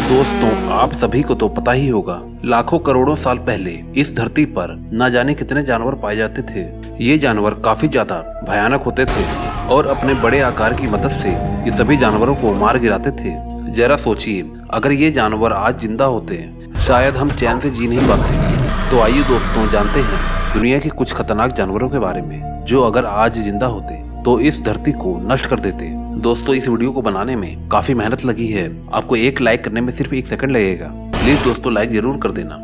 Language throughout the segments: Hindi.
दोस्तों, आप सभी को तो पता ही होगा, लाखों करोड़ों साल पहले इस धरती पर न जाने कितने जानवर पाए जाते थे। ये जानवर काफी ज्यादा भयानक होते थे और अपने बड़े आकार की मदद से ये सभी जानवरों को मार गिराते थे। जरा सोचिए, अगर ये जानवर आज जिंदा होते शायद हम चैन से जी नहीं पाते। तो आइए दोस्तों, जानते हैं दुनिया के कुछ खतरनाक जानवरों के बारे में जो अगर आज जिंदा होते तो इस धरती को नष्ट कर देते। दोस्तों, इस वीडियो को बनाने में काफी मेहनत लगी है। आपको एक लाइक करने में सिर्फ 1 सेकंड लगेगा। प्लीज दोस्तों लाइक जरूर कर देना।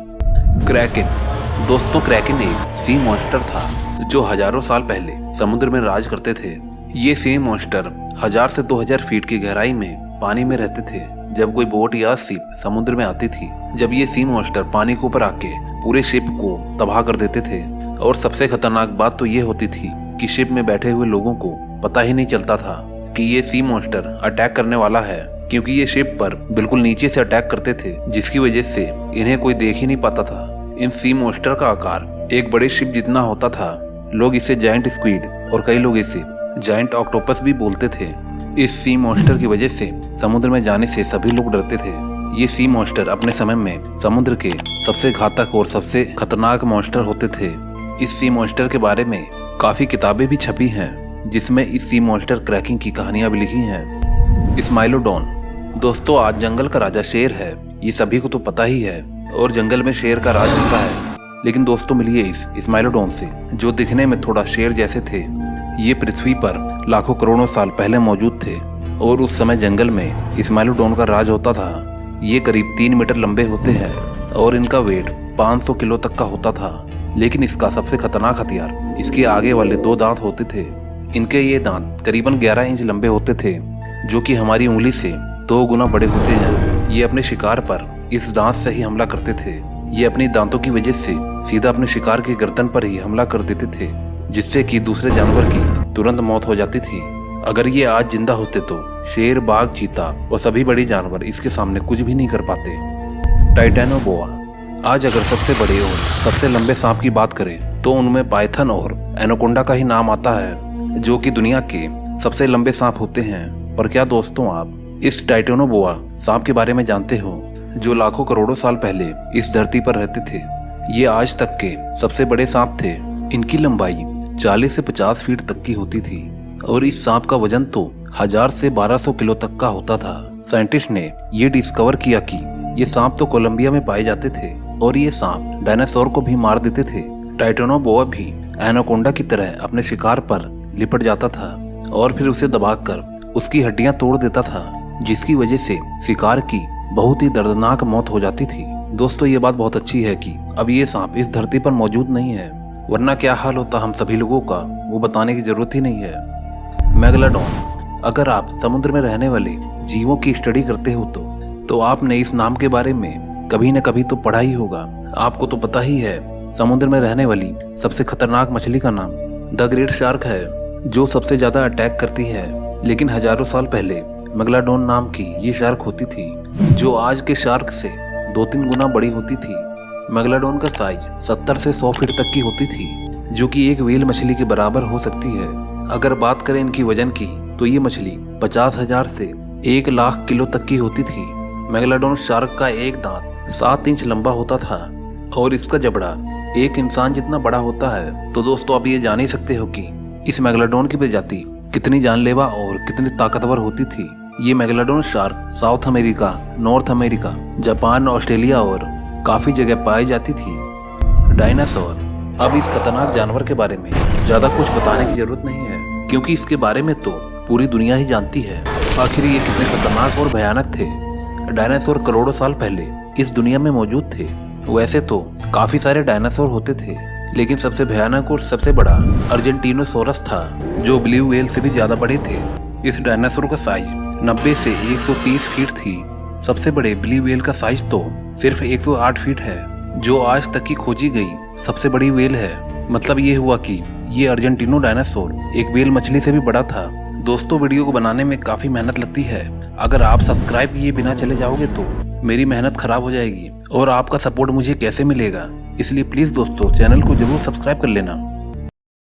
क्रैकन। दोस्तों, क्रैकन एक सी मॉन्स्टर था जो हजारों साल पहले समुद्र में राज करते थे। ये सी मॉन्स्टर 1000 से 2000 फीट की गहराई में पानी में रहते थे। जब कोई बोट या शिप समुद्र में आती थी, जब ये सी मॉन्स्टर पानी के ऊपर आके पूरे शिप को तबाह कर देते थे। और सबसे खतरनाक बात तो ये होती थी कि शिप में बैठे हुए लोगों को पता ही नहीं चलता था कि ये सी मॉन्स्टर अटैक करने वाला है, क्योंकि ये शिप पर बिल्कुल नीचे से अटैक करते थे, जिसकी वजह से इन्हें कोई देख ही नहीं पाता था। इन सी मॉन्स्टर का आकार एक बड़े शिप जितना होता था। लोग इसे जायंट स्क्विड और कई लोग इसे जायंट ऑक्टोपस भी बोलते थे। इस सी मॉन्स्टर की वजह से समुद्र में जाने से सभी लोग डरते थे। ये सी मॉन्स्टर अपने समय में समुद्र के सबसे घातक और सबसे खतरनाक मॉन्स्टर होते थे। इस सी मॉन्स्टर के बारे में काफी किताबें भी छपी हैं, जिसमें इस सी मॉन्स्टर क्रैकिंग की कहानियां भी लिखी हैं। स्माइलोडॉन। दोस्तों, आज जंगल का राजा शेर है, ये सभी को तो पता ही है, और जंगल में शेर का राज होता है। लेकिन दोस्तों, मिलिए इस स्माइलोडॉन से जो दिखने में थोड़ा शेर जैसे थे। ये पृथ्वी पर लाखों करोड़ों साल पहले मौजूद थे और उस समय जंगल में स्माइलोडॉन का राज होता था। ये करीब 3 मीटर लंबे होते हैं और इनका वेट 500 किलो तक का होता था। लेकिन इसका सबसे खतरनाक हथियार इसके आगे वाले 2 दांत होते थे। इनके ये दांत करीबन 11 इंच लंबे होते थे, जो कि हमारी उंगली से 2 गुना बड़े होते हैं। ये अपने शिकार पर इस दांत से ही हमला करते थे। ये अपनी दांतों की वजह से सीधा अपने शिकार की गर्दन पर ही हमला कर देते थे, जिससे कि दूसरे जानवर की तुरंत मौत हो जाती थी। अगर ये आज जिंदा होते तो शेर, बाघ, चीता और सभी बड़े जानवर इसके सामने कुछ भी नहीं कर पाते। टाइटेनोबोआ। आज अगर सबसे बड़े और सबसे लंबे सांप की बात करें तो उनमें पाइथन और एनाकोंडा का ही नाम आता है, जो कि दुनिया के सबसे लंबे सांप होते हैं। और क्या दोस्तों, आप इस टाइटेनोबोआ सांप के बारे में जानते हो, जो लाखों करोड़ों साल पहले इस धरती पर रहते थे। ये आज तक के सबसे बड़े सांप थे। इनकी लंबाई 40 से 50 फीट तक की होती थी और इस सांप का वजन तो 1000 से 1200 किलो तक का होता था। साइंटिस्ट ने ये डिस्कवर किया कि ये सांप तो कोलंबिया में पाए जाते थे और ये सांप डायनासोर को भी मार देते थे। टाइटेनोबोआ भी एनाकोंडा की तरह अपने शिकार पर लिपट जाता था और फिर उसे दबाकर उसकी हड्डियां तोड़ देता था, जिसकी वजह से शिकार की बहुत ही दर्दनाक मौत हो जाती थी। दोस्तों, ये बात बहुत अच्छी है कि अब ये सांप इस धरती पर मौजूद नहीं है, वरना क्या हाल होता हम सभी लोगों का वो बताने की जरूरत ही नहीं है। मेगालोडॉन। अगर आप समुद्र में रहने वाले जीवों की स्टडी करते हो तो आपने इस नाम के बारे में कभी न कभी तो पढ़ा ही होगा। आपको तो पता ही है, समुद्र में रहने वाली सबसे खतरनाक मछली का नाम द ग्रेट शार्क है, जो सबसे ज्यादा अटैक करती है। लेकिन हजारों साल पहले मेगालोडॉन नाम की ये शार्क होती थी, जो आज के शार्क से 2-3 गुना बड़ी होती थी। मेगालोडॉन का साइज 70 से 100 फीट तक की होती थी, जो कि एक व्हेल मछली के बराबर हो सकती है। अगर बात करें इनकी वजन की तो ये मछली 50,000 से 1 लाख किलो तक की होती थी। मेगालोडॉन शार्क का एक दांत 7 इंच लंबा होता था और इसका जबड़ा एक इंसान जितना बड़ा होता है। तो दोस्तों, आप ये जान ही सकते हो कि इस मेगालोडॉन की प्रजाति कितनी जानलेवा और कितनी ताकतवर होती थी। ये megalodon shark south America, north America, Japan, Australia और काफी जगह पाई जाती थी। डायनासोर। अब इस खतरनाक जानवर के बारे में ज्यादा कुछ बताने की जरूरत नहीं है, क्योंकि इसके बारे में तो पूरी दुनिया ही जानती है। आखिर ये कितने खतरनाक और भयानक थे। डायनासोर करोड़ों साल पहले इस दुनिया में मौजूद थे। वैसे तो काफी सारे डायनासोर होते थे, लेकिन सबसे भयानक और सबसे बड़ा अर्जेंटीनोसोरस था, जो ब्लू व्हेल से भी ज्यादा बड़े थे। इस डायनासोर का साइज 90 से 130 फीट थी। सबसे बड़े ब्लू व्हेल का साइज तो सिर्फ 108 फीट है, जो आज तक की खोजी गई सबसे बड़ी व्हेल है। मतलब ये हुआ कि ये अर्जेंटीनो डायनासोर एक व्हेल मछली से भी बड़ा था। दोस्तों, वीडियो को बनाने में काफी मेहनत लगती है। अगर आप सब्सक्राइब किए बिना चले जाओगे तो मेरी मेहनत खराब हो जाएगी और आपका सपोर्ट मुझे कैसे मिलेगा। इसलिए प्लीज दोस्तों, चैनल को जरूर सब्सक्राइब कर लेना।